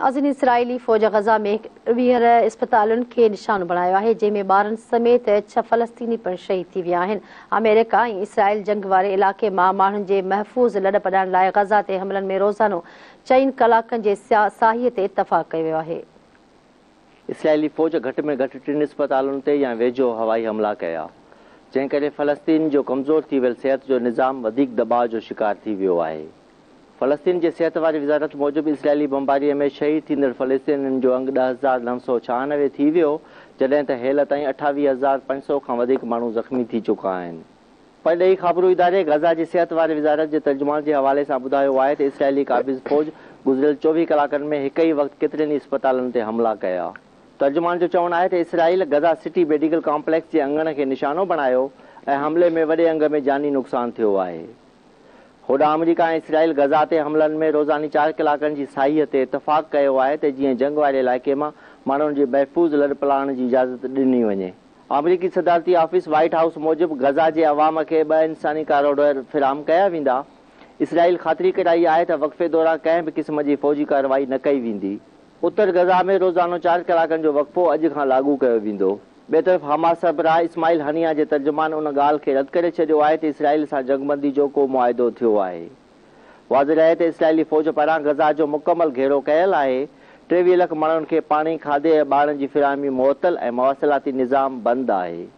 नाज़रीन, इसराइली फ़ौज गज़ा में 20 इस्पतालुनि खे निशानो बणायो आहे, जंहिंमें ॿारनि समेत 6 फ़लस्तीनी पिणु शहीद थी विया आहिनि। अमेरिका ऐं इसराइल जंग वारे इलाइक़े मां माण्हुनि जे महफ़ूज़ लॾ पॾाइण लाइ गज़ा ते हमलनि में रोज़ानो 4 कलाकनि जे साहीअ ते इतफ़ाक़ कयो वियो आहे। इसराइली फ़ौज घटि में घटि 3 इस्पतालुनि ते या वेझो हवाई हमला कया, जंहिं करे फ़लस्तीन जो कमज़ोर थी वियल सिहत जो निज़ाम वधीक दॿाउ जो शिकार थी वियो आहे। फ़लस्तीन जे सिहत वारी वज़ारत मूजिबि इसराइली बमबारीअ में शहीद थींदड़ फ़लस्तीनियुनि जो अंग 10,996 थी वियो, जॾहिं त हेल ताईं 28,500 खां वधीक माण्हू ज़ख़्मी थी चुका आहिनि। परॾेही ख़बरूं इदारे गज़ा जी सिहत वारी वज़ारत जे तर्जुमान जे हवाले सां ॿुधायो आहे त इसराइली क़ाबिज़ फ़ौज गुज़िरियल 24 कलाकनि में हिक ई वक़्तु केतिरनि ई इस्पतालुनि ते हमला कया। तर्जुमान जो चवणु आहे त इसराइल गज़ा सिटी मेडिकल कॉम्प्लेक्स जे अंगण खे निशानो बणायो ऐं हमले में वॾे अंग में जानी नुक़सान थियो आहे। होॾां अमरीका ऐं इसराइल गज़ा ते हमलनि में रोज़ानी 4 कलाकनि जी साहीअ ते इतफ़ाक़ कयो आहे त जीअं जंग वारे इलाइक़े मां माण्हुनि जे महफ़ूज़ लॾ पलाण जी इजाज़त ॾिनी वञे। अमरीकी सदारती ऑफिस व्हाइट हाउस मूजिबि गज़ा जे अवाम खे 2 इंसानी कॉरिडोर फ़िराहम कया वेंदा। इसराइल ख़ातिरी कराई आहे त वक़फ़े दौरान कंहिं बि क़िस्म जी फ़ौजी कार्रवाई न कई वेंदी। उत्तर गज़ा में रोज़ानो 4 कलाकनि जो वक़फ़ो अॼु खां लागू कयो वेंदो। ॿिए तरफ़ हमास सरबराह इस्माइल हनिया जे तर्जुमान उन ॻाल्हि खे रद्द करे छॾियो आहे त इसराइल सां जंगबंदी जो को मुआहिदो थियो आहे। वाज़िह आहे त इसराइली फ़ौज पारां गज़ा जो मुकमल घेरो कयल आहे। 23 लख माण्हुनि खे पाणी, खाधे ऐं ॿारनि जी फ़िराहमी मुअतल ऐं मवासिलाती निज़ाम बंदि आहे।